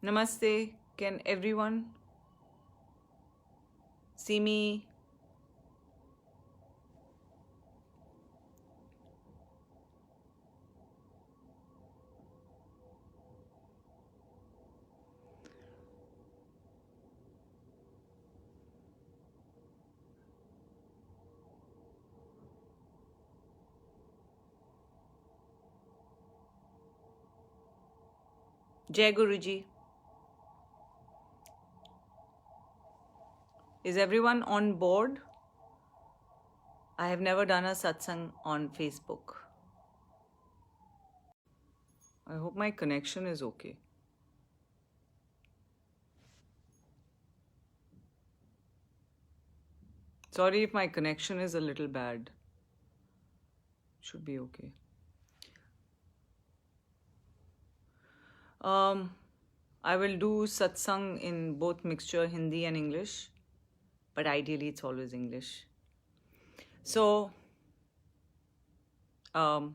Namaste. Can everyone see me? Jai Guruji. Is everyone on board? I have never done a satsang on Facebook. I hope my connection is okay. Sorry if my connection is a little bad. Should be okay. I will do satsang in both mixture Hindi and English, but ideally it's always English. So, I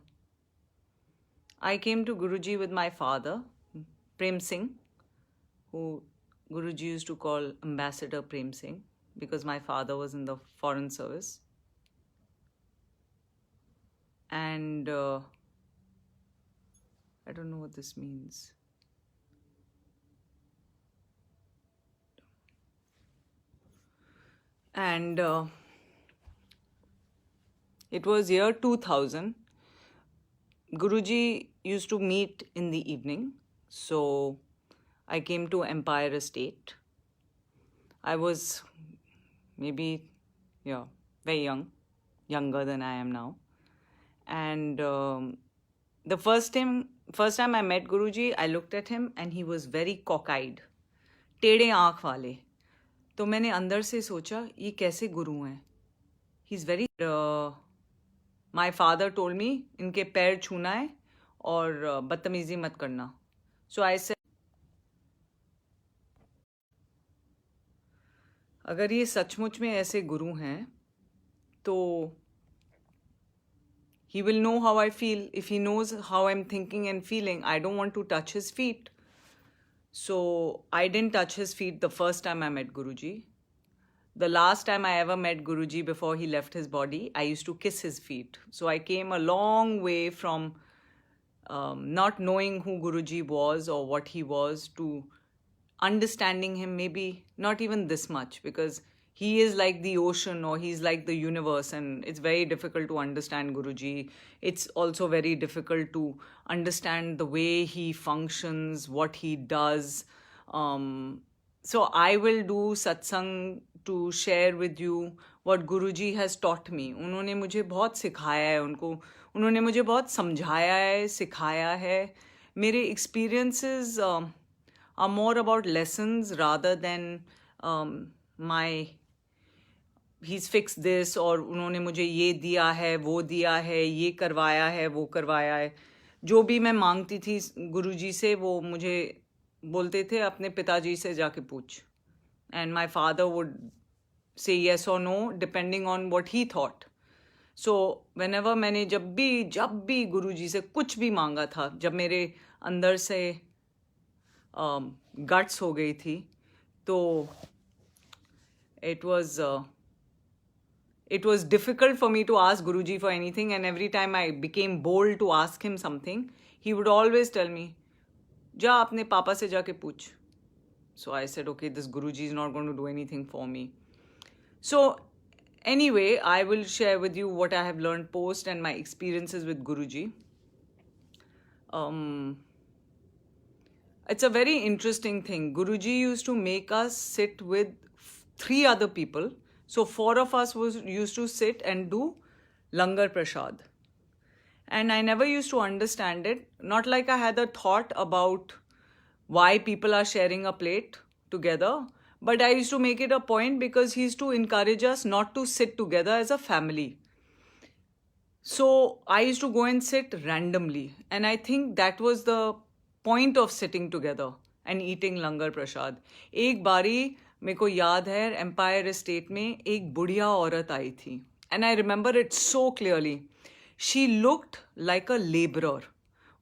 came to Guruji with my father, Prem Singh, who Guruji used to call Ambassador Prem Singh because my father was in the foreign service. And I don't know what this means. And it was year 2000. Guruji used to meet in the evening. So I came to Empire Estate. I was maybe, very young, younger than I am now. And the first time I met Guruji, I looked at him and he was very cockeyed, टेढ़े आँख वाले. तो मैंने अंदर से सोचा ये कैसे गुरु हैं. He's very my father told me इनके पैर छूना है और बदतमीजी मत करना. So I said अगर ये सचमुच में ऐसे गुरु हैं तो he will know how I feel. If he knows how I'm thinking and feeling, I don't want to touch his feet. So I didn't touch his feet the first time I met Guruji. The last time I ever met Guruji before he left his body, I used to kiss his feet. So I came a long way from not knowing who Guruji was or what he was to understanding him, maybe not even this much, because he is like the ocean or he's like the universe, and it's very difficult to understand Guruji. It's also very difficult to understand the way he functions, what he does. So I will do satsang to share with you what Guruji has taught me. उन्होंने मुझे बहुत सिखाया है, उन्होंने मुझे बहुत समझाया है, सिखाया है. मेरे experiences are more about lessons rather than my he's fixed this और उन्होंने मुझे ये दिया है, वो दिया है, ये करवाया है, वो करवाया है. जो भी मैं मांगती थी गुरुजी से वो मुझे बोलते थे अपने पिताजी से जाके पूछ. And my father would say yes or no depending on what he thought. So whenever मैंने जब भी गुरुजी से कुछ भी मांगा था, जब मेरे अंदर से गट्स हो गई थी, तो it was difficult for me to ask Guruji for anything, and every time I became bold to ask him something, he would always tell me, जा अपने पापा से जाके पूछ. So I said, okay, this Guruji is not going to do anything for me. So anyway, I will share with you what I have learned post and my experiences with Guruji. It's a very interesting thing. Guruji used to make us sit with 3 other people. So 4 of us used to sit and do Langar Prasad. And I never used to understand it. Not like I had a thought about why people are sharing a plate together. But I used to make it a point because he used to encourage us not to sit together as a family. So I used to go and sit randomly. And I think that was the point of sitting together and eating Langar Prasad. एक बारी मेरे को याद है empire estate में एक बुढ़िया औरत आई थी. And I remember it so clearly. She looked like a laborer.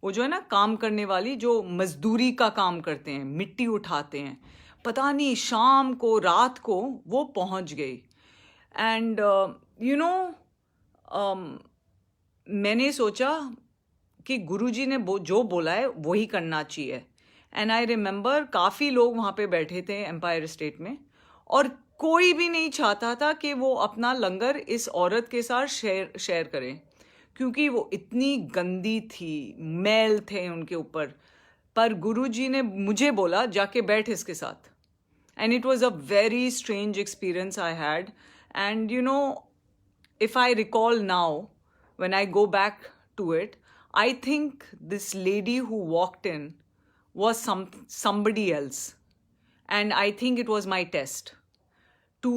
वो जो है ना काम करने वाली, जो मजदूरी का काम करते हैं, मिट्टी उठाते हैं, पता नहीं शाम को रात को वो पहुंच गई. एंड यू नो मैंने सोचा कि गुरुजी ने जो बोला है वही करना चाहिए. एंड आई रिमेंबर काफ़ी लोग वहाँ पे बैठे थे एम्पायर स्टेट में, और कोई भी नहीं चाहता था कि वो अपना लंगर इस औरत के साथ शेयर करें, क्योंकि वो इतनी गंदी थी, मैल थे उनके ऊपर. पर गुरुजी ने मुझे बोला जाके बैठ इसके साथ. And it was a very strange experience I had. And you know, if I recall now, when I go back to it, I think this lady who walked in was somebody else. And I think it was my test to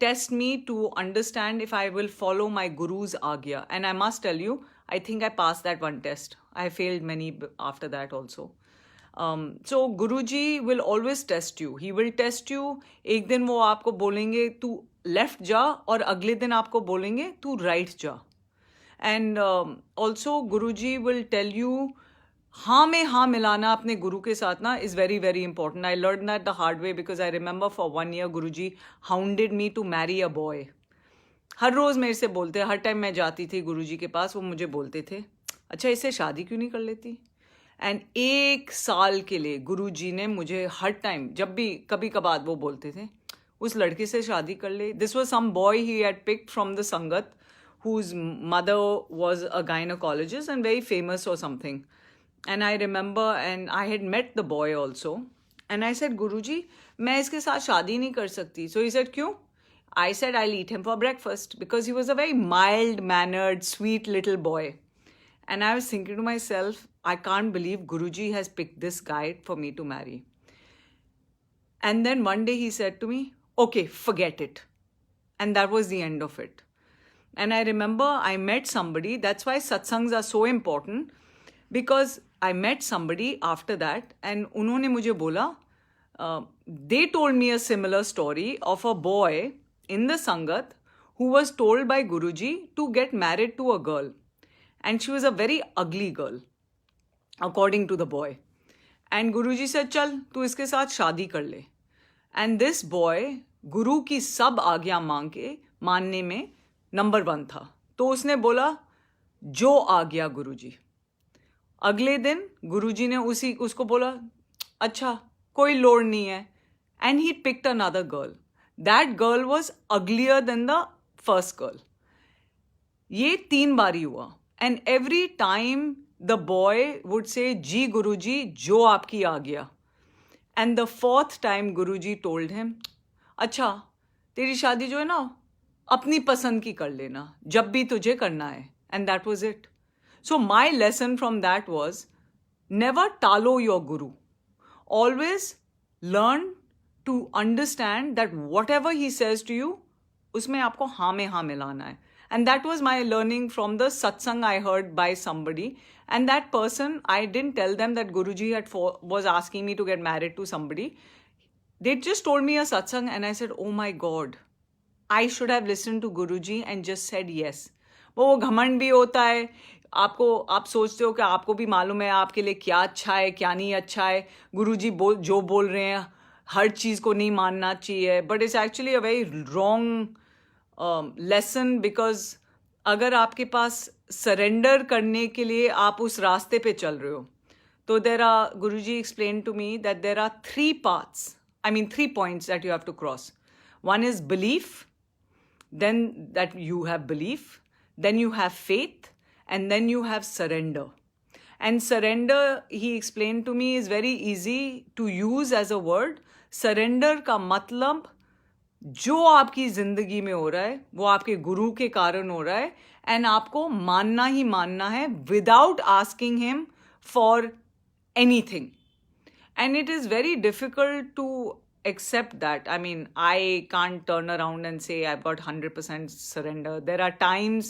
test me to understand if I will follow my guru's agya. And I must tell you, I think I passed that one test. I failed many after that also. So Guruji will always test you. He will test you. एक दिन वो आपको बोलेंगे तू left जा, और अगले दिन आपको बोलेंगे तू राइट जा. And also Guruji will tell you, हाँ में हाँ मिलाना अपने गुरु के साथ ना is very very important. I learn that the hard way, because I remember for 1 year Guruji hounded me to marry a boy. हर रोज़ मेरे से बोलते, हर टाइम मैं जाती थी गुरुजी के पास, वो मुझे बोलते थे अच्छा इससे शादी क्यों नहीं कर लेती. एंड 1 साल के लिए गुरुजी ने मुझे हर टाइम, जब भी कभी कभार वो बोलते थे उस लड़के से शादी कर ले. This was some boy he had picked from the sangat, whose mother was a gynecologist and very famous or something. And I remember, and I had met the boy also. And I said, Guruji, मैं इसके साथ शादी नहीं कर सकती. So he said, क्यों? I said, I'll eat him for breakfast, because he was a very mild-mannered, sweet little boy. And I was thinking to myself, I can't believe Guruji has picked this guy for me to marry. And then one day he said to me, okay, forget it. And that was the end of it. And I remember I met somebody, that's why satsangs are so important, because I met somebody after that, and उन्होंने मुझे बोला, they told me a similar story of a boy in the sangat who was told by Guruji to get married to a girl. And she was a very ugly girl, according to the boy. And Guruji said, चल तू इसके साथ शादी कर ले. And this boy, गुरु की सब आज्ञा मानने में नंबर 1 था. तो उसने बोला जो आ गया गुरुजी. अगले दिन गुरुजी ने उसको बोला अच्छा कोई लोड नहीं है. And he picked another girl. That girl was uglier than the first girl. ये 3 बारी हुआ. And every time the boy would say जी गुरुजी जो आपकी आ गया. And the 4th time Guruji told him, अच्छा तेरी शादी जो है ना अपनी पसंद की कर लेना, जब भी तुझे करना है. And that was it. So my lesson from that was, never टालो your guru. Always learn to understand that whatever he says to you, उसमें आपको हाँ में हाँ मिलाना है. And that was my learning from the satsang I heard by somebody. And that person, I didn't tell them that Guruji was asking me to get married to somebody. They just told me a satsang, and I said, oh my God, I should have listened to Guruji and just said yes. वो घमंड भी होता है आपको. आप सोचते हो कि आपको भी मालूम है आपके लिए क्या अच्छा है क्या नहीं अच्छा है. गुरुजी जो बोल रहे हैं हर चीज़ को नहीं मानना चाहिए. But it's actually a very wrong lesson, because अगर आपके पास सरेंडर करने के लिए आप उस रास्ते पे चल रहे हो, तो there are, Guruji explain to me that there are 3 paths, I mean 3 points that you have to cross. One is belief, then that you have belief, then you have faith, and then you have surrender. And surrender, he explained to me, is very easy to use as a word. Surrender का मतलब जो आपकी जिंदगी में हो रहा है वो आपके गुरु के कारण हो रहा है, एंड आपको मानना ही मानना है without asking him for anything. And it is very difficult to accept that. I mean, I can't turn around and say I've got 100% surrender. There are times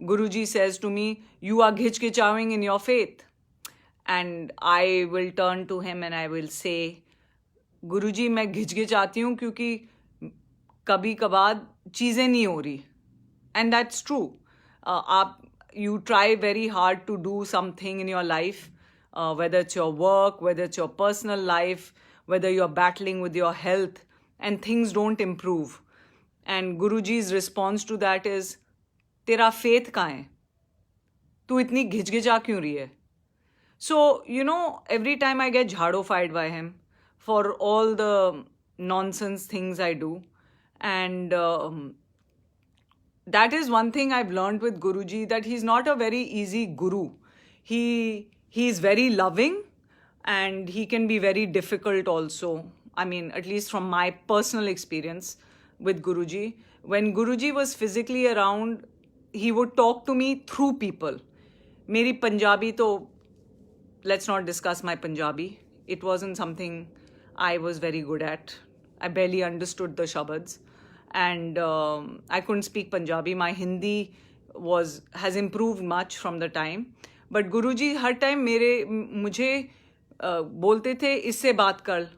Guruji says to me, you are घिचकिचाविंग in your faith. And I will turn to him and I will say, गुरुजी मैं घिचकिचाती हूँ क्योंकि कभी कभार चीज़ें नहीं हो रही. And that's true. आप you try very hard to do something in your life, whether it's your work, whether it's your personal life, whether you're battling with your health, and things don't improve. And Guruji's response to that is, तेरा faith कहाँ है? तू इतनी घिचघिचा क्यों रही है? So, every time I get jhado-fied by him for all the nonsense things I do. And that is one thing I've learned with Guruji, that he's not a very easy guru. He's very loving and he can be very difficult also. I mean, at least from my personal experience with Guruji. When Guruji was physically around, he would talk to me through people. Meri Punjabi to, let's not discuss my Punjabi. It wasn't something I was very good at. I barely understood the shabads. And I couldn't speak Punjabi. My Hindi has improved much from the time. But Guruji her time मुझे बोलते थे इससे बात कर.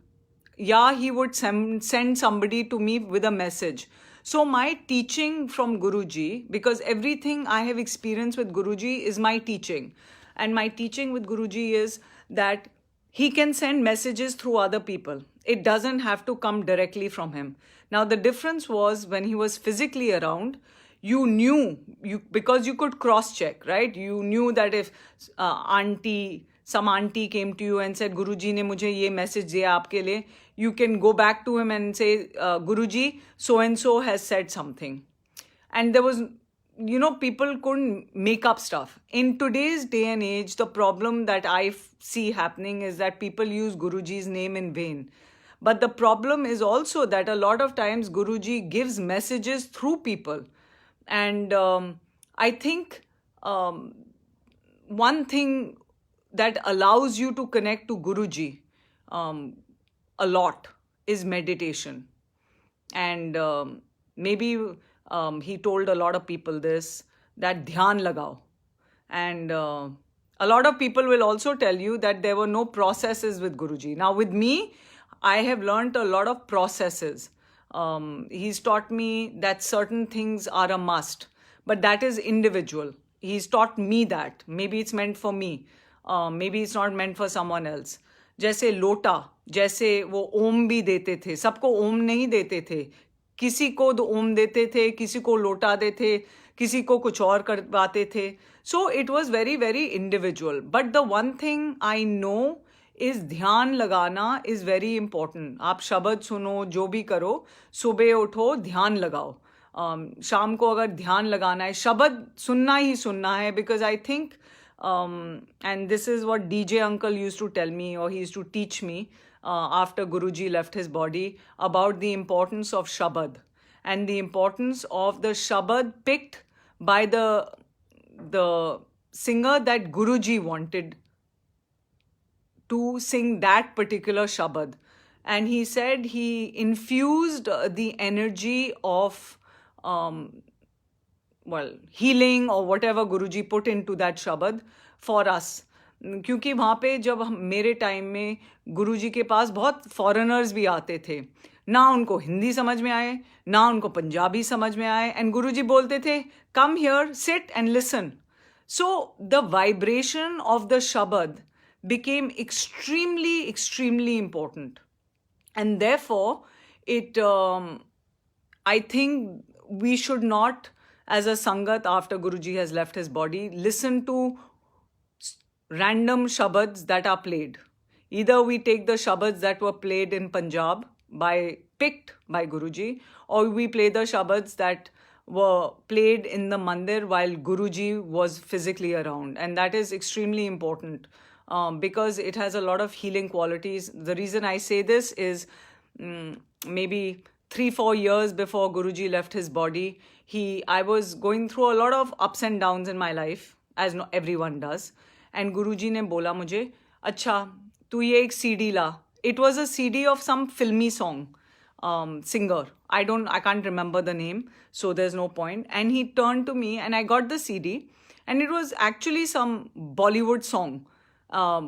Yeah, he would send somebody to me with a message. So my teaching from Guruji, because everything I have experienced with Guruji is my teaching. And my teaching with Guruji is that he can send messages through other people. It doesn't have to come directly from him. Now, the difference was when he was physically around, you knew, because you could cross-check, right? You knew that if some auntie came to you and said, Guruji ne mujhe ye message diya aapke liye, you can go back to him and say, Guruji, so-and-so has said something. And there was, people couldn't make up stuff. In today's day and age, the problem that I see happening is that people use Guruji's name in vain. But the problem is also that a lot of times Guruji gives messages through people. And I think one thing that allows you to connect to Guruji a lot is meditation. And maybe he told a lot of people this, that dhyan lagao. And a lot of people will also tell you that there were no processes with Guruji. Now with me, I have learned a lot of processes. He's taught me that certain things are a must, but that is individual. He's taught me that. Maybe it's meant for me. Maybe it's not meant for someone else. जैसे लोटा, जैसे वो ओम भी देते थे, सबको ओम नहीं देते थे. किसी को ओम देते थे, किसी को लोटा देते, किसी को कुछ और करवाते थे. So it was very, very individual. But the one thing I know is ध्यान लगाना is very important. आप शब्द सुनो, जो भी करो, सुबह उठो, ध्यान लगाओ. शाम को अगर ध्यान लगाना है, शब्द सुनना ही सुनना है, because I think, and this is what DJ uncle used to tell me, or he used to teach me after Guruji left his body, about the importance of shabad and the importance of the shabad picked by the singer that Guruji wanted to sing that particular shabad. And he said he infused the energy of healing or whatever Guruji put into that shabad for us. क्योंकि वहाँ पे जब मेरे time में गुरुजी के पास बहुत foreigners भी आते थे, ना उनको हिंदी समझ में आए, ना उनको पंजाबी समझ में आए, एंड गुरुजी बोलते थे, come here, sit and listen. So the vibration of the शब्द became extremely, extremely important. And therefore, I think we should not, as a Sangat after Guruji has left his body, listen to random shabads that are played. Either we take the shabads that were played in Punjab picked by Guruji, or we play the shabads that were played in the mandir while Guruji was physically around. And that is extremely important. Because it has a lot of healing qualities. The reason I say this is maybe 3-4 years before Guruji left his body, I was going through a lot of ups and downs in my life, as everyone does. And Guruji ne bola mujhe, अच्छा, तू ये एक CD La. It was a CD of some filmy song, singer. I can't remember the name, so there's no point. And he turned to me and I got the CD, and it was actually some Bollywood song.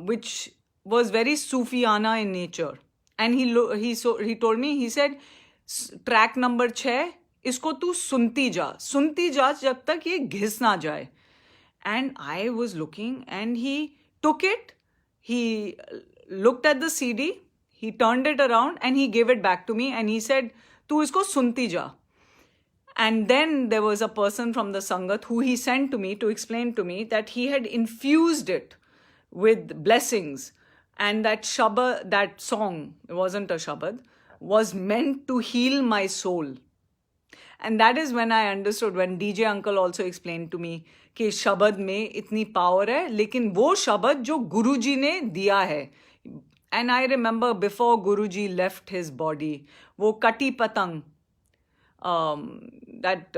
Which was very Sufiana in nature. And he told me, he said, track number 6, इसको तू सुनती जा जब तक ये घिस ना जाए. And I was looking, and he took it, he looked at the CD, he turned it around, and he gave it back to me, and he said, "Tu isko sunti ja." And then there was a person from the Sangat who he sent to me to explain to me that he had infused it with blessings. And that Shabad, that song, it wasn't a Shabad, was meant to heal my soul. And that is when I understood, when DJ uncle also explained to me कि शब्द में इतनी power है, लेकिन वो शब्द जो गुरुजी ने दिया है. And I remember before Guruji left his body, वो कटी पतंग, that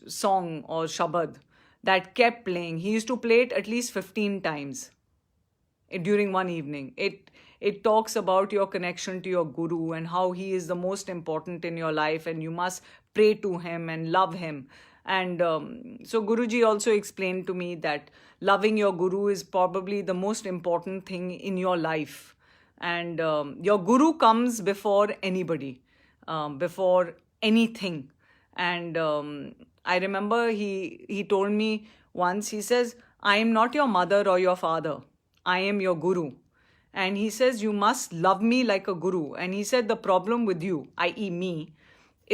song or shabad that kept playing. He used to play it at least 15 times during one evening. It talks about your connection to your guru and how he is the most important in your life, and you must pray to him and love him. And so Guruji also explained to me that loving your guru is probably the most important thing in your life. And your guru comes before anybody, before anything. And I remember he told me once, he says, "I am not your mother or your father. I am your guru." And he says, "You must love me like a guru." And he said, "The problem with you, i.e. me,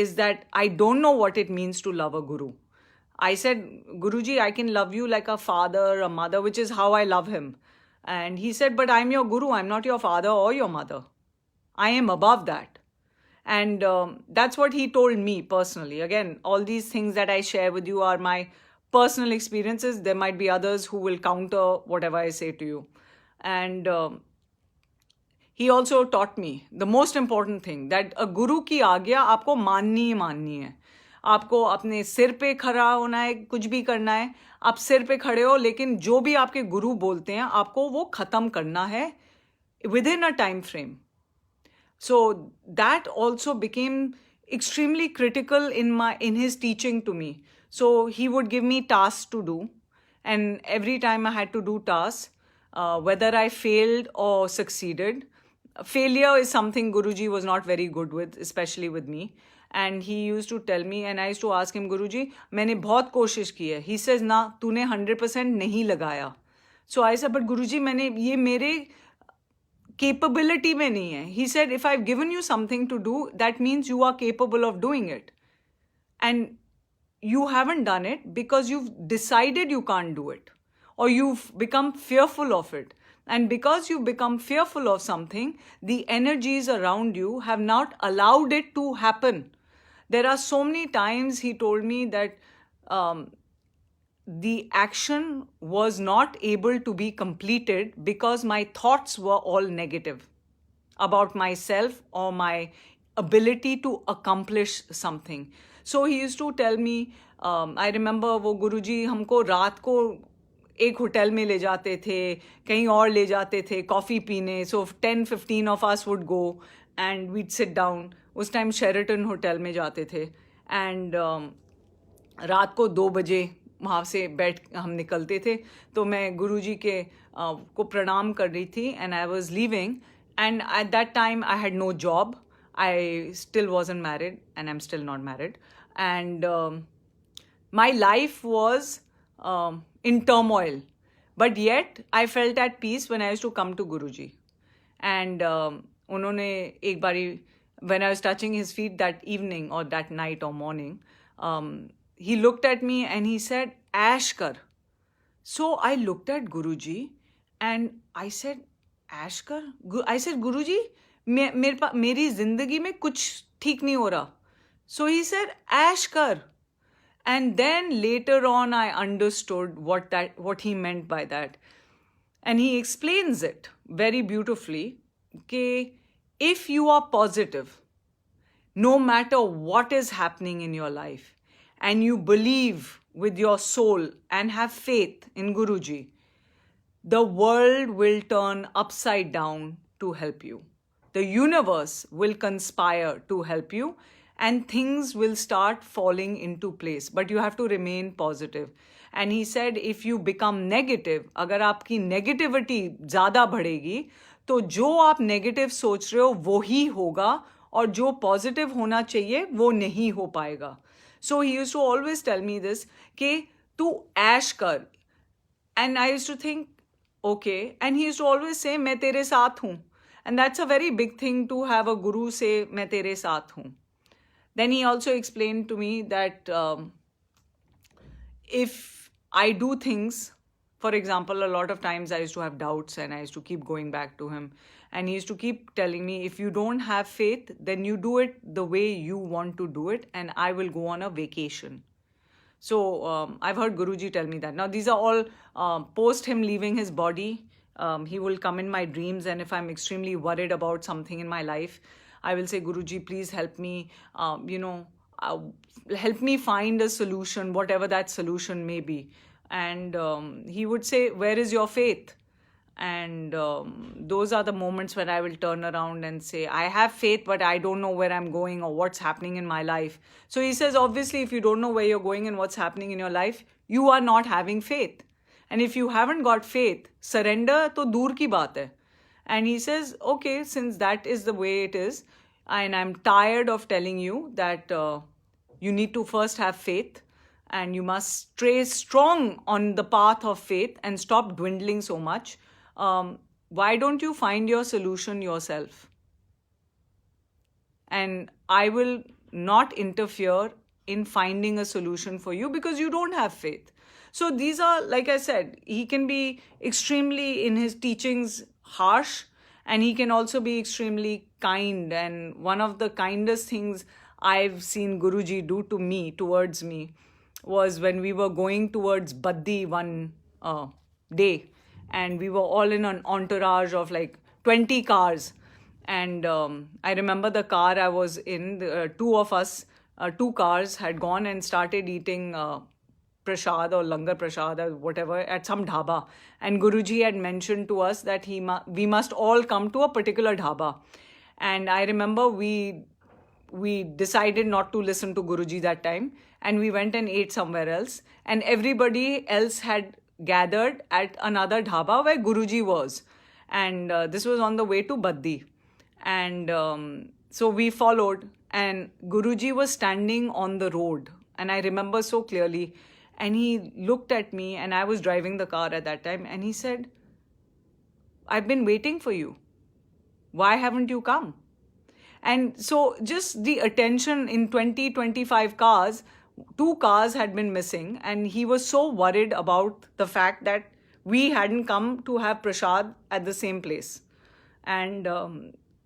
is that I don't know what it means to love a guru." I said, "Guruji, I can love you like a father, a mother, which is how I love him." And he said, "But I'm your guru. I'm not your father or your mother. I am above that." And that's what he told me personally. Again, all these things that I share with you are my personal experiences. There might be others who will counter whatever I say to you. And he also taught me the most important thing, that a guru की आज्ञा आपको माननी ही माननी है. आपको अपने सिर पे खड़ा होना है, कुछ भी करना है, आप सिर पे खड़े हो, लेकिन जो भी आपके गुरु बोलते हैं आपको वो खत्म करना है within a time frame. So that also became extremely critical in his teaching to me. So he would give me tasks to do, and every time I had to do tasks, whether I failed or succeeded. Failure is something Guruji was not very good with, especially with me. And he used to tell me, and I used to ask him, "Guruji, मैंने बहुत कोशिश की है." He says, "ना, तूने 100% नहीं लगाया." So I said, "But Guruji, मैंने ये मेरे capability में नहीं है." He said, "If I've given you something to do, that means you are capable of doing it. And you haven't done it because you've decided you can't do it, or you've become fearful of it. And because you've become fearful of something, the energies around you have not allowed it to happen." There are so many times, he told me, that the action was not able to be completed because my thoughts were all negative about myself or my ability to accomplish something. So he used to tell me, I remember वो गुरुजी हमको रात को एक hotel में ले जाते थे, कहीं और ले जाते थे कॉफ़ी पीने. So 10-15 of us would go and we'd sit down. उस टाइम शेरेटन होटल में जाते थे. And रात को 2 बजे वहाँ से बैठ हम निकलते थे. तो मैं गुरुजी के को प्रणाम कर रही थी, and I was leaving. And at that time I had no job. I still wasn't married, and I'm still not married. And my life was in turmoil. But yet I felt at peace when I used to come to Guruji. And उन्होंने एक बारी, when I was touching his feet that evening or that night or morning, he looked at me and he said, "Ash kar." So I looked at Guruji and I said, "Ash kar?" I said, "Guruji, मेरी जिंदगी में कुछ ठीक नहीं हो रहा." So he said, "Ash kar." And then later on I understood what he meant by that. And he explains it very beautifully, that if you are positive, no matter what is happening in your life, and you believe with your soul and have faith in Guruji, the world will turn upside down to help you. The universe will conspire to help you, and things will start falling into place. But you have to remain positive. And he said, if you become negative, अगर आपकी negativity ज़्यादा बढ़ेगी, तो जो आप negative सोच रहे हो वो ही होगा, और जो positive होना चाहिए वो नहीं हो पाएगा. So he used to always tell me this, कि तू ऐश कर. And I used to think, okay. And he used to always say, मैं तेरे साथ हूँ. And that's a very big thing to have a guru say, मैं तेरे साथ हूँ. Then he also explained to me that if I do things, for example, a lot of times I used to have doubts and I used to keep going back to him. And he used to keep telling me, if you don't have faith, then you do it the way you want to do it, and I will go on a vacation. So I've heard Guruji tell me that. Now, these are all post him leaving his body. He will come in my dreams, and if I'm extremely worried about something in my life, I will say, Guruji, please help me, help me find a solution, whatever that solution may be. And he would say, where is your faith? And those are the moments when I will turn around and say, I have faith, but I don't know where I'm going or what's happening in my life. So he says, obviously, if you don't know where you're going and what's happening in your life, you are not having faith. And if you haven't got faith, surrender to dur ki baat hai. And he says, okay, since that is the way it is, and I'm tired of telling you that you need to first have faith, and you must stay strong on the path of faith and stop dwindling so much. Why don't you find your solution yourself? And I will not interfere in finding a solution for you because you don't have faith. So these are, like I said, he can be extremely in his teachings harsh, and he can also be extremely kind. And one of the kindest things I've seen Guruji do to me, towards me, was when we were going towards Baddi one day, and we were all in an entourage of like 20 cars. And I remember the car I was in, two of us, two cars had gone and started eating prasad or langar prasad or whatever at some dhaba. And Guruji had mentioned to us that we must all come to a particular dhaba. And I remember we decided not to listen to Guruji that time, and we went and ate somewhere else. And everybody else had gathered at another dhaba where Guruji was. And this was on the way to Baddi. And so we followed, and Guruji was standing on the road. And I remember so clearly. And he looked at me, and I was driving the car at that time. And he said, I've been waiting for you. Why haven't you come? And so just the attention in 25 cars, 2 cars had been missing. And he was so worried about the fact that we hadn't come to have prasad at the same place. And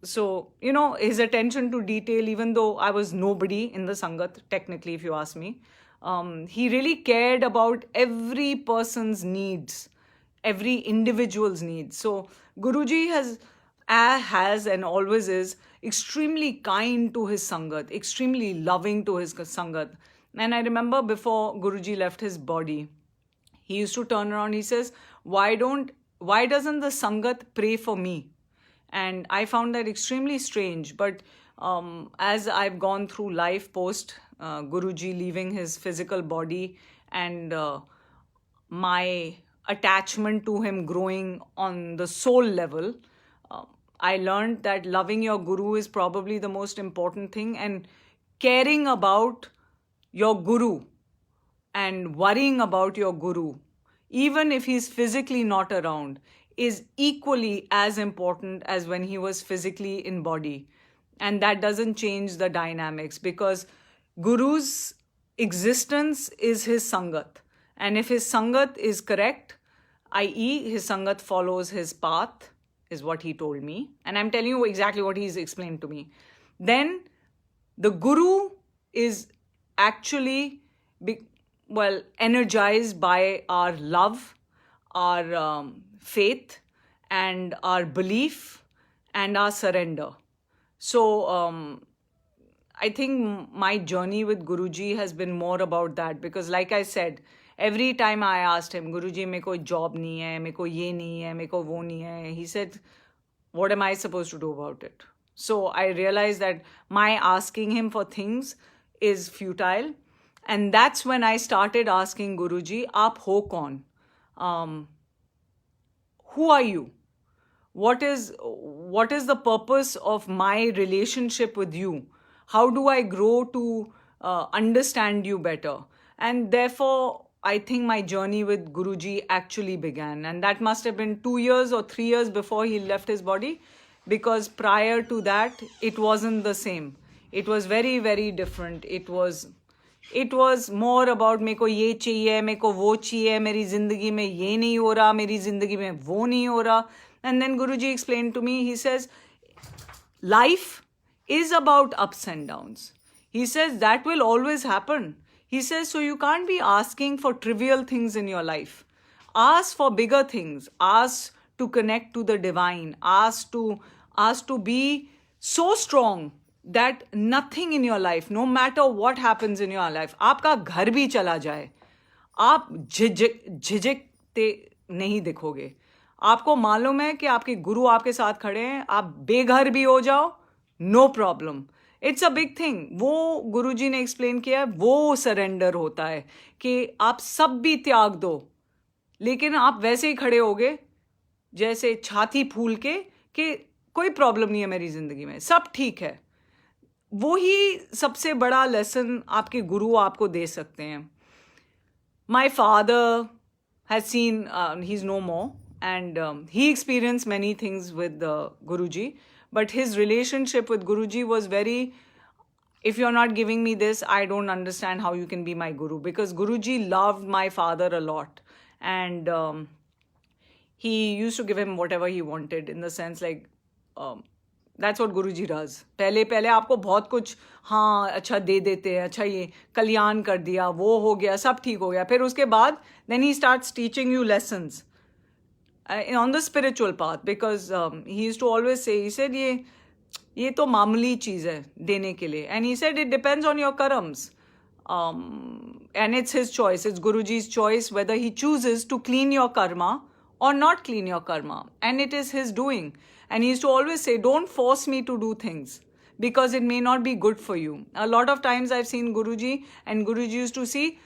so, his attention to detail, even though I was nobody in the Sangat, technically, if you ask me, he really cared about every person's needs, every individual's needs. So Guruji has and always is extremely kind to his Sangat, extremely loving to his Sangat. And I remember before Guruji left his body, he used to turn around, he says, why doesn't the Sangat pray for me? And I found that extremely strange. But as I've gone through life post Guruji leaving his physical body, and my attachment to him growing on the soul level, I learned that loving your Guru is probably the most important thing, and caring about your Guru and worrying about your Guru, even if he's physically not around, is equally as important as when he was physically in body. And that doesn't change the dynamics, because Guru's existence is his Sangat. And if his Sangat is correct, i.e. his Sangat follows his path, is what he told me. And I'm telling you exactly what he's explained to me. Then the Guru is actually, energized by our love, our faith, and our belief, and our surrender. So I think my journey with Guruji has been more about that, because like I said, every time I asked him, Guruji, मेरे को job नहीं है, मेरे को ये नहीं है, मेरे को वो नहीं है, he said, what am I supposed to do about it? So I realized that my asking him for things is futile. And that's when I started asking Guruji, आप हो कौन? Who are you? What is the purpose of my relationship with you? How do I grow to understand you better? And therefore, I think my journey with Guruji actually began. And that must have been 2 years or 3 years before he left his body, because prior to that, it wasn't the same. It was very, very different. It was more about मेरे को ये चाहिए, मेरे को वो चाहिए, मेरी जिंदगी में ये नहीं हो रहा, मेरी जिंदगी में वो नहीं हो रहा. And then Guruji explained to me, he says, life is about ups and downs. He says that will always happen. He says, so you can't be asking for trivial things in your life. Ask for bigger things. Ask to connect to the divine. Ask to be so strong that nothing in your life, no matter what happens in your life, आपका घर भी चला जाए, आप झिझकते नहीं दिखोगे. आपको मालूम है कि आपके गुरु आपके साथ खड़े हैं, आप बेघर भी हो जाओ, no problem. It's a big thing. वो गुरुजी ने एक्सप्लेन किया है, वो सरेंडर होता है कि आप सब भी त्याग दो, लेकिन आप वैसे ही खड़े होगे जैसे छाती फूल के कि कोई प्रॉब्लम नहीं है मेरी जिंदगी में, सब ठीक है. वो ही सबसे बड़ा लेसन आपके गुरु आपको दे सकते हैं. My father has seen, he is no more, and he experienced many things with Guruji, but his relationship with Guruji was very, if you're not giving me this, I don't understand how you can be my guru, because Guruji loved my father a lot, and he used to give him whatever he wanted, in the sense like that's what Guruji does. पहले आपको बहुत कुछ हाँ अच्छा दे देते हैं, अच्छा ये कल्याण कर दिया, वो हो गया, सब ठीक हो गया. फिर उसके बाद then he starts teaching you lessons on the spiritual path, because he used to always say, he said ये तो मामूली चीज़ है देने के लिए, and he said it depends on your karams, and it's his choice, it's Guruji's choice whether he chooses to clean your karma or not clean your karma, and it is his doing. And he used to always say, don't force me to do things, because it may not be good for you. A lot of times I've seen Guruji, and Guruji used to say,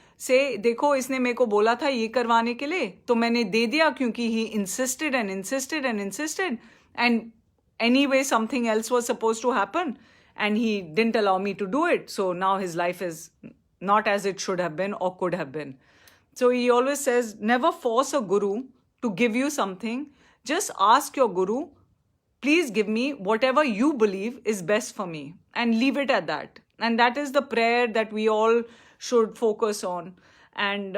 देखो इसने मेरे को बोला था ये करवाने के लिए, तो मैंने दे दिया क्योंकि he insisted and insisted and insisted, and anyway something else was supposed to happen and he didn't allow me to do it. So now his life is not as it should have been or could have been. So he always says, never force a guru to give you something. Just ask your guru, please give me whatever you believe is best for me, and leave it at that. And that is the prayer that we all should focus on. And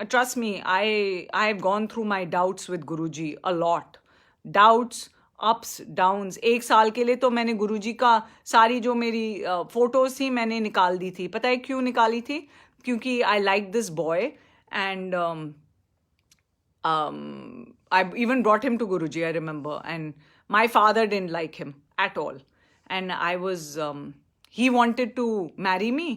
trust me, I've gone through my doubts with Guruji a lot. Doubts, ups, downs. एक साल के लिए तो मैंने गुरुजी का सारी जो मेरी फोटोज थी मैंने निकाल दी थी. पता है क्यों निकाली थी? क्योंकि I liked this boy, and I even brought him to Guruji, I remember, and my father didn't like him at all, and I was he wanted to marry me,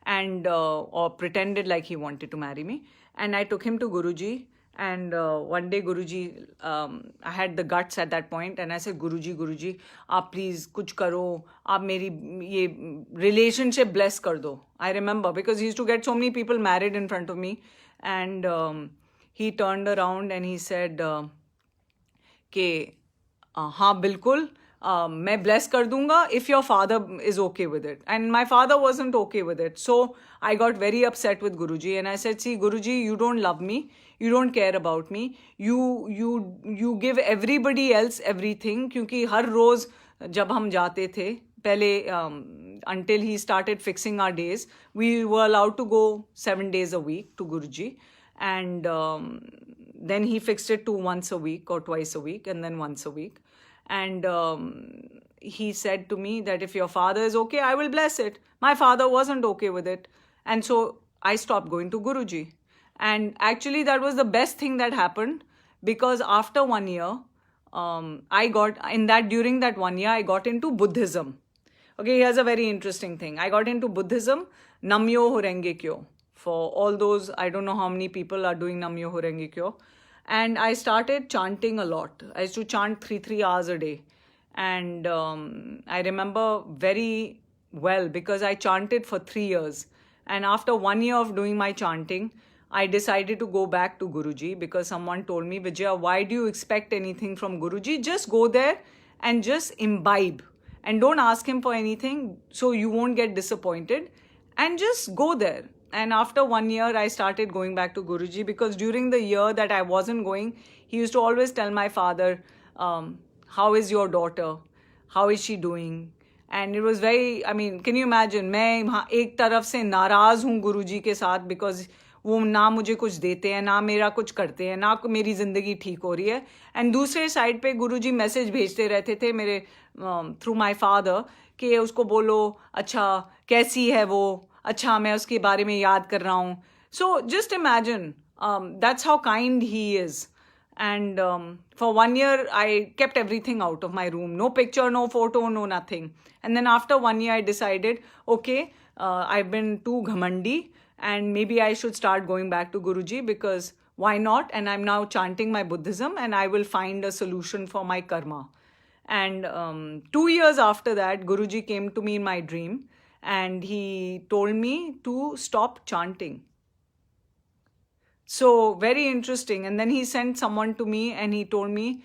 and or pretended like he wanted to marry me, and I took him to Guruji. And one day Guruji, I had the guts at that point, and I said, Guruji, आप please कुछ करो, आप मेरी ये relationship bless कर दो. I remember, because he used to get so many people married in front of me, and he turned around and he said कि हाँ बिल्कुल मैं bless कर दूंगा if your father is okay with it. And my father wasn't okay with it. So I got very upset with Guruji, and I said, see Guruji, you don't love me, you don't care about me, you give everybody else everything. क्योंकि हर रोज जब हम जाते थे पहले, until he started fixing our days, we were allowed to go 7 days a week to Guruji, and then he fixed it to once a week or twice a week, and then once a week. And he said to me that if your father is okay, I will bless it. My father wasn't okay with it, and so I stopped going to Guruji. And actually that was the best thing that happened, because after 1 year, during that 1 year, I got into Buddhism. Okay, here's a very interesting thing. I got into Buddhism, Nam-myoho Renge Kyo. For all those, I don't know how many people are doing Nam-myoho Renge Kyo. And I started chanting a lot. I used to chant 3 hours a day. And I remember very well, because I chanted for 3 years. And after 1 year of doing my chanting, I decided to go back to Guruji, because someone told me, Vijaya, why do you expect anything from Guruji? Just go there and just imbibe. And don't ask him for anything, so you won't get disappointed. And just go there. And after 1 year, I started going back to Guruji, because during the year that I wasn't going, he used to always tell my father, how is your daughter? How is she doing? And it was very, I mean, can you imagine, मैं वहाँ एक तरफ से नाराज़ हूँ गुरुजी के साथ, because वो ना मुझे कुछ देते हैं, ना मेरा कुछ करते हैं, ना मेरी ज़िंदगी ठीक हो रही है. एंड दूसरे साइड पे गुरुजी मैसेज भेजते रहते थे मेरे थ्रू माय फादर कि उसको बोलो, अच्छा कैसी है वो, अच्छा मैं उसके बारे में याद कर रहा हूँ. So just imagine, that's how kind he is. And for 1 year, I kept everything out of my room. No picture, no photo, no nothing. And then after 1 year, I decided, okay, I've been too ghamandi, and maybe I should start going back to Guruji, because why not? And I'm now chanting my Buddhism, and I will find a solution for my karma. And 2 years after that, Guruji came to me in my dream, and he told me to stop chanting. So very interesting. And then he sent someone to me, and he told me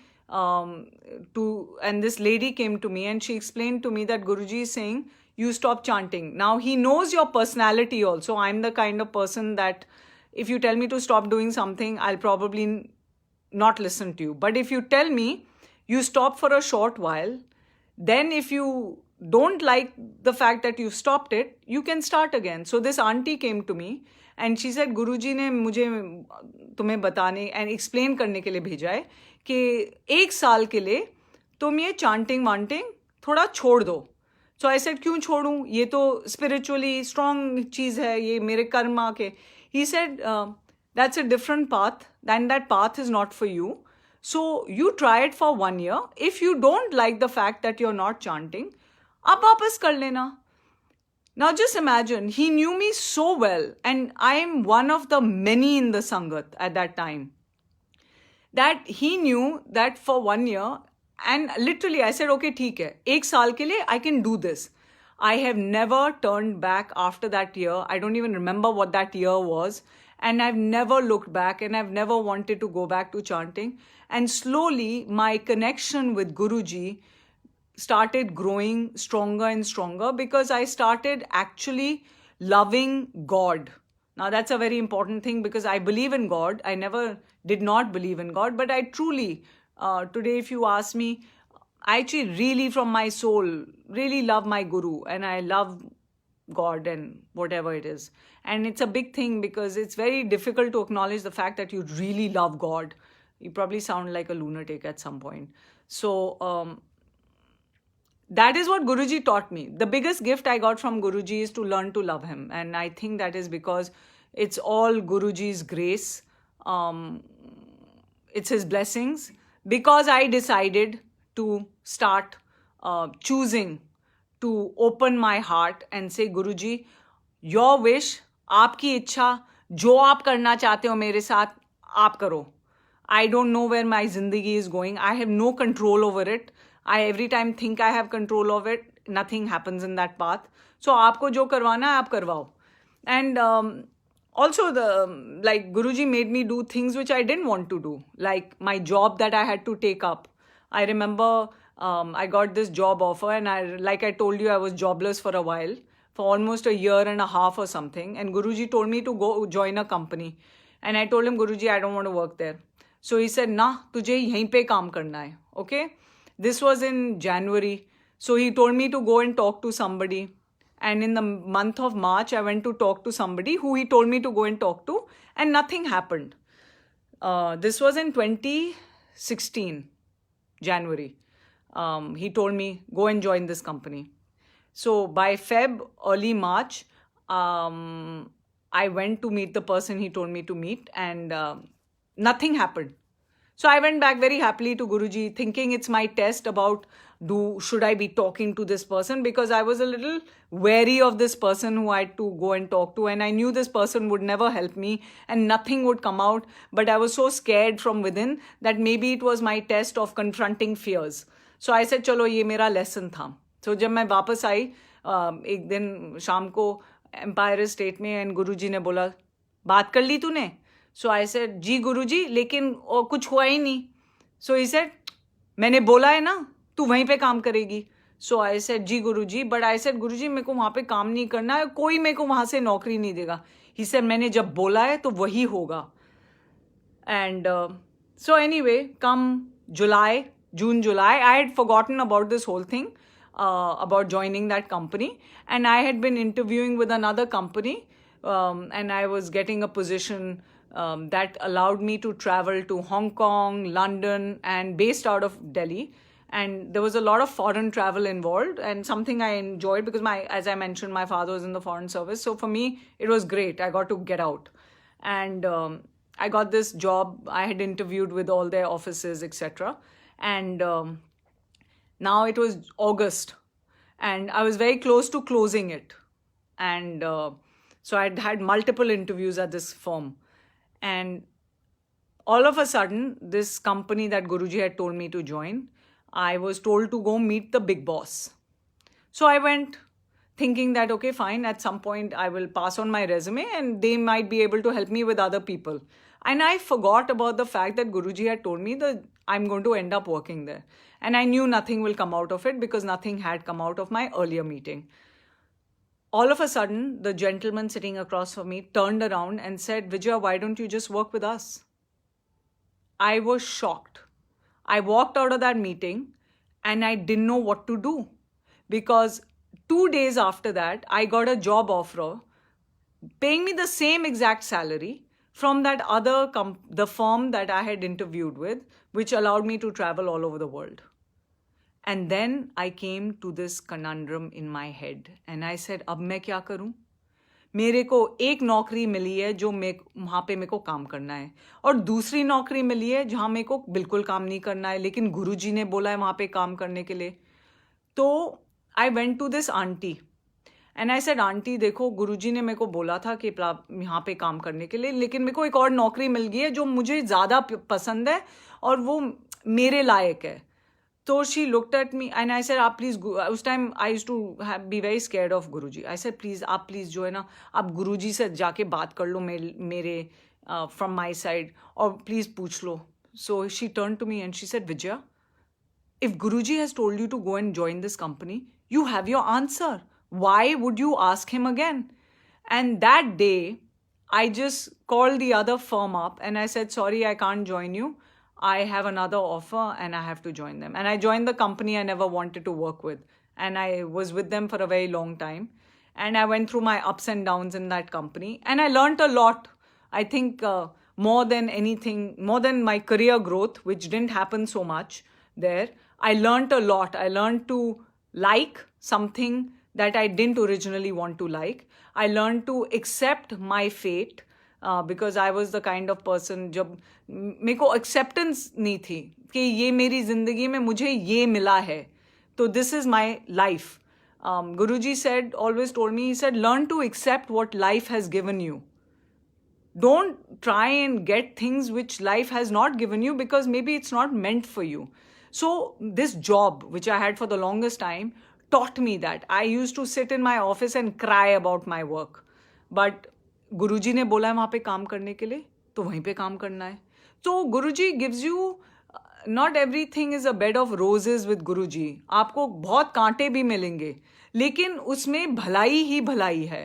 and this lady came to me, and she explained to me that Guruji is saying, you stop chanting. Now he knows your personality also. I'm the kind of person that if you tell me to stop doing something, I'll probably not listen to you. But if you tell me, you stop for a short while, then if you don't like the fact that you stopped it, you can start again. So this auntie came to me, and she said, गुरुजी ने मुझे तुम्हें बताने and explain करने के लिए भेजा है कि 1 साल के लिए तुम ये चांटिंग वांटिंग थोड़ा छोड़ दो. सो आई सेड, क्यों छोड़ूं, ये तो स्पिरिचुअली स्ट्रॉन्ग चीज़ है, ये मेरे कर्मा के. He said, that's a different path, then that path is not for you. So you try it for 1 year. If you don't like the fact that you are not chanting, आप वापस कर लेना. Now just imagine, he knew me so well, and I am one of the many in the Sangat at that time, that he knew that for 1 year, and literally I said, okay, theek hai, 1 saal ke liye I can do this. I have never turned back after that year. I don't even remember what that year was, and I've never looked back, and I've never wanted to go back to chanting. And slowly my connection with Guruji started growing stronger and stronger, because I started actually loving God. Now that's a very important thing, because I believe in God. I never did not believe in God, but I truly, today if you ask me, I actually really from my soul really love my Guru, and I love God and whatever it is. And it's a big thing, because it's very difficult to acknowledge the fact that you really love God. You probably sound like a lunatic at some point. So that is what Guruji taught me. The biggest gift I got from Guruji is to learn to love him. And I think that is because it's all Guruji's grace. It's his blessings. Because I decided to start choosing to open my heart and say, Guruji, your wish, आपकी इच्छा, जो आप करना चाहते हो मेरे साथ, आप करो. I don't know where my zindagi is going. I have no control over it. I every time think I have control of it. Nothing happens in that path. So आपको जो करवाना है आप करवाओ. And also like Guruji made me do things which I didn't want to do, like my job that I had to take up. I remember I got this job offer, and like I told you, I was jobless for a while, for almost a year and a half or something. And Guruji told me to go join a company, and I told him, Guruji, I don't want to work there. So he said, nah, तुझे यहीं पे काम करना है. Okay. This was in January. So he told me to go and talk to somebody. And in the month of March, I went to talk to somebody who he told me to go and talk to, and nothing happened. This was in 2016, January. He told me, go and join this company. So by early March, I went to meet the person he told me to meet, and nothing happened. So I went back very happily to Guruji, thinking it's my test about should I be talking to this person, because I was a little wary of this person who I had to go and talk to, and I knew this person would never help me and nothing would come out. But I was so scared from within that maybe it was my test of confronting fears. So I said, चलो ये मेरा lesson था. So जब मैं वापस आई एक दिन शाम को एम्पायर स्टेट में, एंड गुरुजी ने बोला, बात कर ली तूने? So I said, जी गुरुजी, लेकिन कुछ हुआ ही नहीं. So he said, मैंने बोला है ना, तू वहीं पे काम करेगी. सो आई सेड जी Guruji, but I said Guruji मेरे को वहाँ पे काम नहीं करना है, कोई मेरे को वहाँ से नौकरी नहीं देगा. ही सेड मैंने जब बोला है तो वही होगा. And so anyway, come June, July, I had forgotten about this whole thing, about joining that company. And I had been interviewing with another company, and I was getting a position that allowed me to travel to Hong Kong, London, and based out of Delhi. And there was a lot of foreign travel involved, and something I enjoyed because as I mentioned, my father was in the foreign service. So for me, it was great. I got to get out. And I got this job. I had interviewed with all their offices, etc. And now it was August, and I was very close to closing it. And so I'd had multiple interviews at this firm. And all of a sudden, this company that Guruji had told me to join, I was told to go meet the big boss. So I went thinking that, okay, fine, at some point I will pass on my resume and they might be able to help me with other people. And I forgot about the fact that Guruji had told me that I'm going to end up working there. And I knew nothing will come out of it because nothing had come out of my earlier meeting. All of a sudden, the gentleman sitting across from me turned around and said, Vijaya, why don't you just work with us? I was shocked. I walked out of that meeting and I didn't know what to do, because 2 days after that, I got a job offer paying me the same exact salary from that other the firm that I had interviewed with, which allowed me to travel all over the world. And then I came to this conundrum in my head and I said, अब मैं क्या करूं? मेरे को एक नौकरी मिली है जो वहाँ पे मेरे को काम करना है, और दूसरी नौकरी मिली है जहाँ मेरे को बिल्कुल काम नहीं करना है, लेकिन गुरुजी ने बोला है वहाँ पे काम करने के लिए. तो I went to this aunty and I said, aunty देखो, गुरुजी ने मेरे को बोला था कि यहाँ पे काम करने के लिए, लेकिन मेरे को एक और नौकरी मिल गई है जो मुझे ज़्यादा पसंद है और वो मेरे लायक है. So she looked at me and I said, आप please, उस time I used to be very scared of Guruji. I said, please, आप please जो है ना, आप गुरुजी से जाके बात कर लो मेरे from my side, और please पूछ लो. So she turned to me and she said, Vijaya, if Guruji has told you to go and join this company, you have your answer. Why would you ask him again? And that day, I just called the other firm up and I said, sorry, I can't join you. I have another offer and I have to join them. And I joined the company I never wanted to work with. And I was with them for a very long time. And I went through my ups and downs in that company. And I learned a lot. I think more than anything, more than my career growth, which didn't happen so much there, I learned a lot. I learned to like something that I didn't originally want to like. I learned to accept my fate. Because I was the kind of person, जब मेरे को acceptance नहीं थी कि ये मेरी ज़िंदगी में मुझे ये मिला है, तो this is my life. Guruji said, always told me, he said, learn to accept what life has given you. Don't try and get things which life has not given you, because maybe it's not meant for you. So this job, which I had for the longest time, taught me that. I used to sit in my office and cry about my work. But गुरुजी ने बोला है वहाँ पे काम करने के लिए, तो वहीं पे काम करना है. तो Guruji gives you, not everything is a bed of roses with Guruji. आपको बहुत कांटे भी मिलेंगे, लेकिन उसमें भलाई ही भलाई है.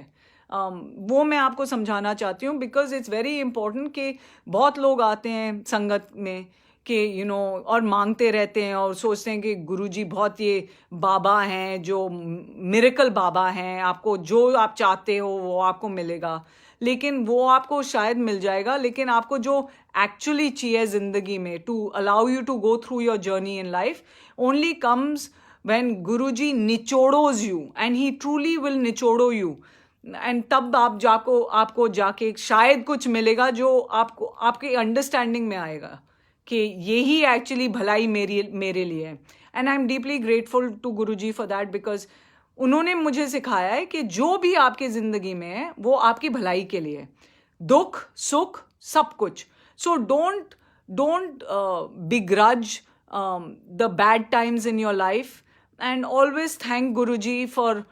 वो मैं आपको समझाना चाहती हूँ, बिकॉज इट्स वेरी इंपॉर्टेंट कि बहुत लोग आते हैं संगत में कि और मांगते रहते हैं और सोचते हैं कि गुरुजी बहुत ये बाबा हैं, जो मिरेकल बाबा हैं, आपको जो आप चाहते हो वो आपको मिलेगा. लेकिन वो आपको शायद मिल जाएगा, लेकिन आपको जो एक्चुअली चाहिए ज़िंदगी में, to allow you to go through your journey in life, only comes when Guruji निचोड़ोज यू, एंड ही ट्रूली विल निचोड़ो यू. एंड तब आपको जाके शायद कुछ मिलेगा जो आपको आपके अंडरस्टैंडिंग में आएगा कि यही एक्चुअली भलाई मेरे लिए है. And I am deeply grateful to Guruji for that, because उन्होंने मुझे सिखाया है कि जो भी आपके ज़िंदगी में है वो आपकी भलाई के लिए, दुख सुख सब कुछ. So don't begrudge the bad times in your life, and always thank Guruji for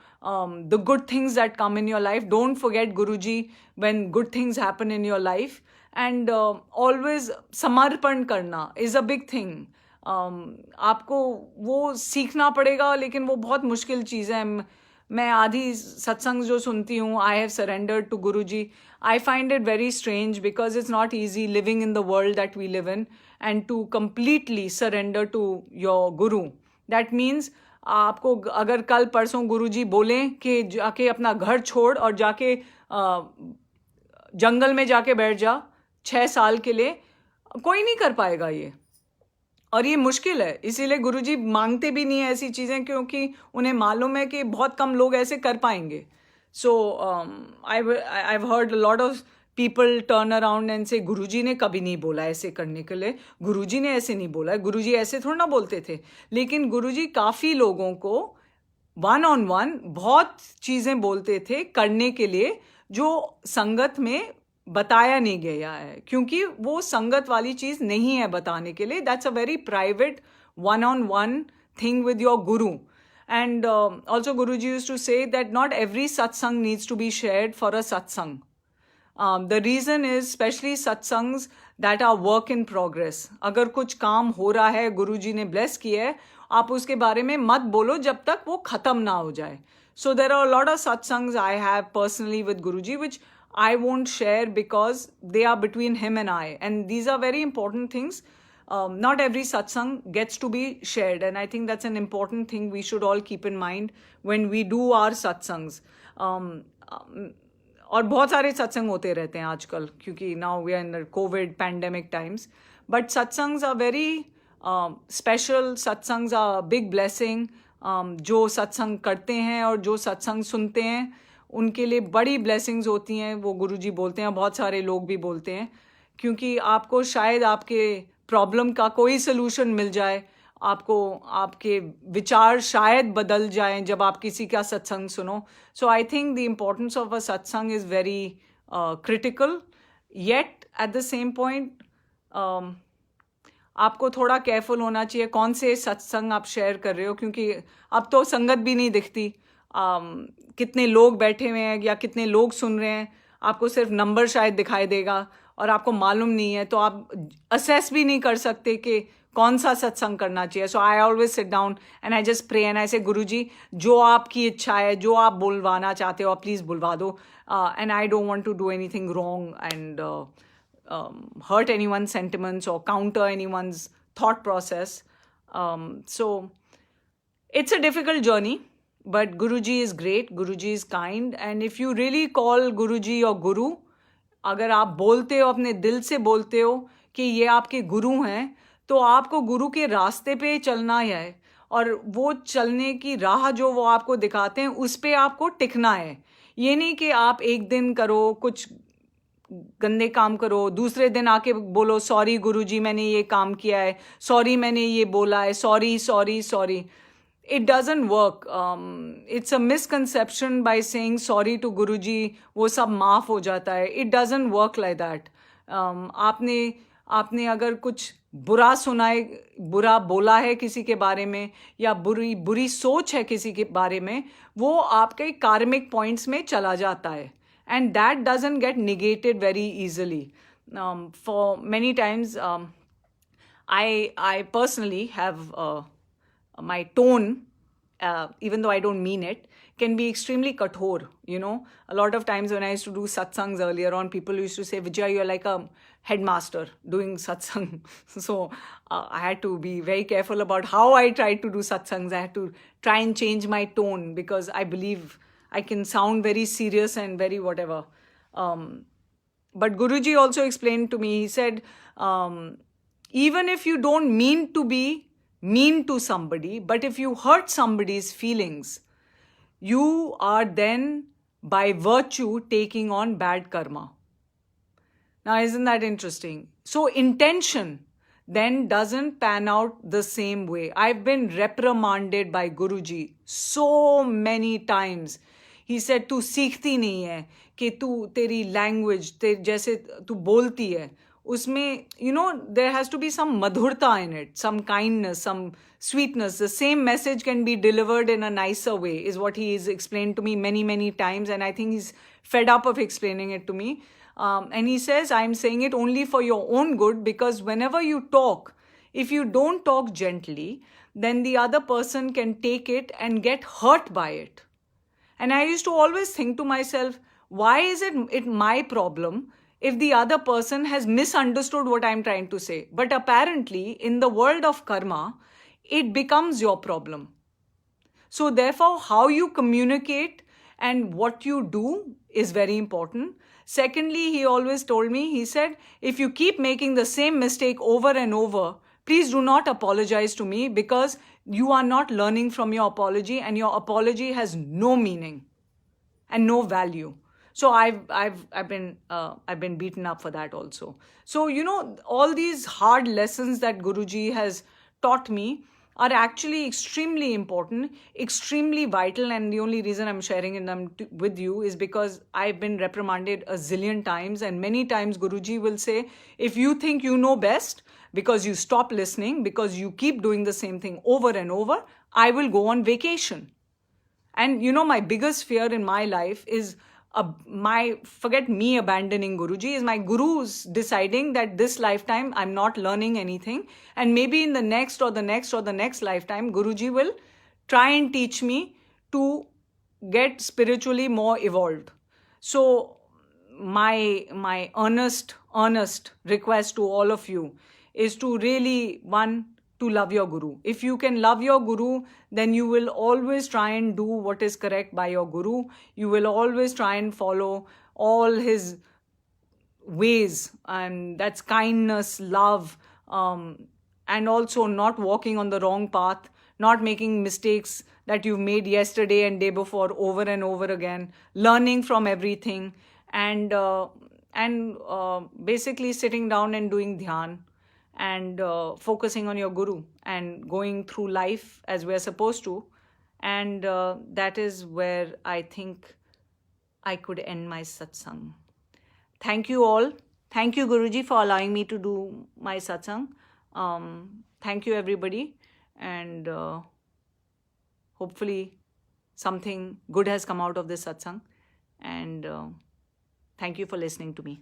the good things that come in your life. Don't forget Guruji when good things happen in your life. And always samarpan karna is a big thing. आपको वो सीखना पड़ेगा, लेकिन वो बहुत मुश्किल चीज़ है. मैं आधी सत्संग जो सुनती हूँ, I have surrendered to Guru ji. I find it very strange because it's not easy living in the world that we live in and to completely surrender to your guru. That means आपको अगर कल परसों गुरुजी बोलें कि जाके अपना घर छोड़ और जाके जंगल में जाके बैठ जा 6 साल के लिए, कोई नहीं कर पाएगा ये. और ये मुश्किल है, इसीलिए गुरुजी मांगते भी नहीं है ऐसी चीज़ें, क्योंकि उन्हें मालूम है कि बहुत कम लोग ऐसे कर पाएंगे. So I've heard a lot of people turn around and say गुरुजी ने कभी नहीं बोला ऐसे करने के लिए, गुरुजी ने ऐसे नहीं बोला, गुरुजी ऐसे थोड़ा ना बोलते थे. लेकिन गुरुजी काफ़ी लोगों को वन ऑन वन बहुत चीज़ें बोलते थे करने के लिए जो संगत में बताया नहीं गया है, क्योंकि वो संगत वाली चीज़ नहीं है बताने के लिए. That's a very private one on one thing with your guru. And also Guruji used to say that not every satsang needs to be shared for a satsang. The reason is especially satsangs that are work in progress. अगर कुछ काम हो रहा है, गुरुजी ने bless किया है, आप उसके बारे में मत बोलो जब तक वो ख़त्म ना हो जाए. So there are a lot of satsangs I have personally with Guruji which I won't share because they are between him and I. And these are very important things. Not every satsang gets to be shared, and I think that's an important thing we should all keep in mind when we do our satsangs. और बहुत सारे सत्संग होते रहते हैं आजकल, क्योंकि now we are in COVID pandemic times. But satsangs are very special, satsangs are big blessing. जो सत्संग करते हैं और जो सत्संग सुनते हैं उनके लिए बड़ी ब्लेसिंग्स होती हैं, वो गुरुजी बोलते हैं, बहुत सारे लोग भी बोलते हैं. क्योंकि आपको शायद आपके प्रॉब्लम का कोई सलूशन मिल जाए, आपको आपके विचार शायद बदल जाएं जब आप किसी का सत्संग सुनो. So I think the importance of a satsang is very critical. Yet at the same point आपको थोड़ा केयरफुल होना चाहिए कौन से सत्संग आप शेयर कर रहे हो, क्योंकि अब तो संगत भी नहीं दिखती. कितने लोग बैठे हुए हैं या कितने लोग सुन रहे हैं, आपको सिर्फ नंबर शायद दिखाई देगा और आपको मालूम नहीं है, तो आप असेस भी नहीं कर सकते कि कौन सा सत्संग करना चाहिए. So I always sit down and I just pray and I say Guruji, जो आपकी इच्छा है, जो आप बुलवाना चाहते हो, आप प्लीज़ बुलवा दो. And I don't want to do anything wrong and hurt anyone's sentiments or counter anyone's thought process. So it's a difficult journey, but Guruji is great, Guruji is kind, and if you really call Guruji your guru, अगर आप बोलते हो, अपने दिल से बोलते हो कि ये आपके गुरु हैं, तो आपको गुरु के रास्ते पे चलना है, और वो चलने की राह जो वो आपको दिखाते हैं उस पे आपको टिकना है. ये नहीं कि आप एक दिन करो, कुछ गंदे काम करो, दूसरे दिन आके बोलो सॉरी गुरुजी मैंने ये काम किया है, सॉरी मैंने ये बोला है, sorry sorry sorry. It doesn't work. It's a misconception by saying sorry to Guruji, वो सब माफ़ हो जाता है. It doesn't work like that. आपने अगर कुछ बुरा सुना है, बुरा बोला है किसी के बारे में, या बुरी सोच है किसी के बारे में, वो आपके कार्मिक पॉइंट्स में चला जाता है. And that doesn't get negated very easily. For many times, I personally have my tone, even though I don't mean it, can be extremely kathor. You know, a lot of times when I used to do satsangs earlier on, people used to say, Vijay, you're like a headmaster doing satsang. So I had to be very careful about how I tried to do satsangs. I had to try and change my tone because I believe I can sound very serious and very whatever. But Guruji also explained to me, he said, even if you don't mean to be mean to somebody, but if you hurt somebody's feelings, you are then by virtue taking on bad karma. Now, isn't that interesting? So intention then doesn't pan out the same way. I've been reprimanded by Guruji so many times. He said, तू सीखती नहीं है, कि तू तेरी language जैसे तू बोलती है उसमें, you know, there has to be some madhurta in it, some kindness, some sweetness. The same message can be delivered in a nicer way, is what he has explained to me many, many times, and I think he's fed up of explaining it to me. And he says, I'm saying it only for your own good, because whenever you talk, if you don't talk gently, then the other person can take it and get hurt by it. And I used to always think to myself, why is it my problem if the other person has misunderstood what I'm trying to say? But apparently, in the world of karma, it becomes your problem. So therefore, how you communicate and what you do is very important. Secondly, he always told me, he said, if you keep making the same mistake over and over, please do not apologize to me, because you are not learning from your apology, and your apology has no meaning and no value. So I've been beaten up for that also. So all these hard lessons that Guruji has taught me are actually extremely important, extremely vital, and the only reason I'm sharing them with you is because I've been reprimanded a zillion times, and many times Guruji will say, if you think you know best, because you stop listening, because you keep doing the same thing over and over, I will go on vacation. And my biggest fear in my life is forget me abandoning Guruji, is my gurus deciding that this lifetime I'm not learning anything, and maybe in the next or the next or the next lifetime, Guruji will try and teach me to get spiritually more evolved. So my earnest request to all of you is to really, one, to love your guru. If you can love your guru, then you will always try and do what is correct by your guru. You will always try and follow all his ways, and that's kindness, love, and also not walking on the wrong path, not making mistakes that you've made yesterday and day before over and over again, learning from everything, and basically sitting down and doing dhyan, and focusing on your guru and going through life as we're supposed to. And that is where I think I could end my satsang. Thank you all. Thank you, Guruji, for allowing me to do my satsang. Thank you, everybody. And hopefully something good has come out of this satsang. And thank you for listening to me.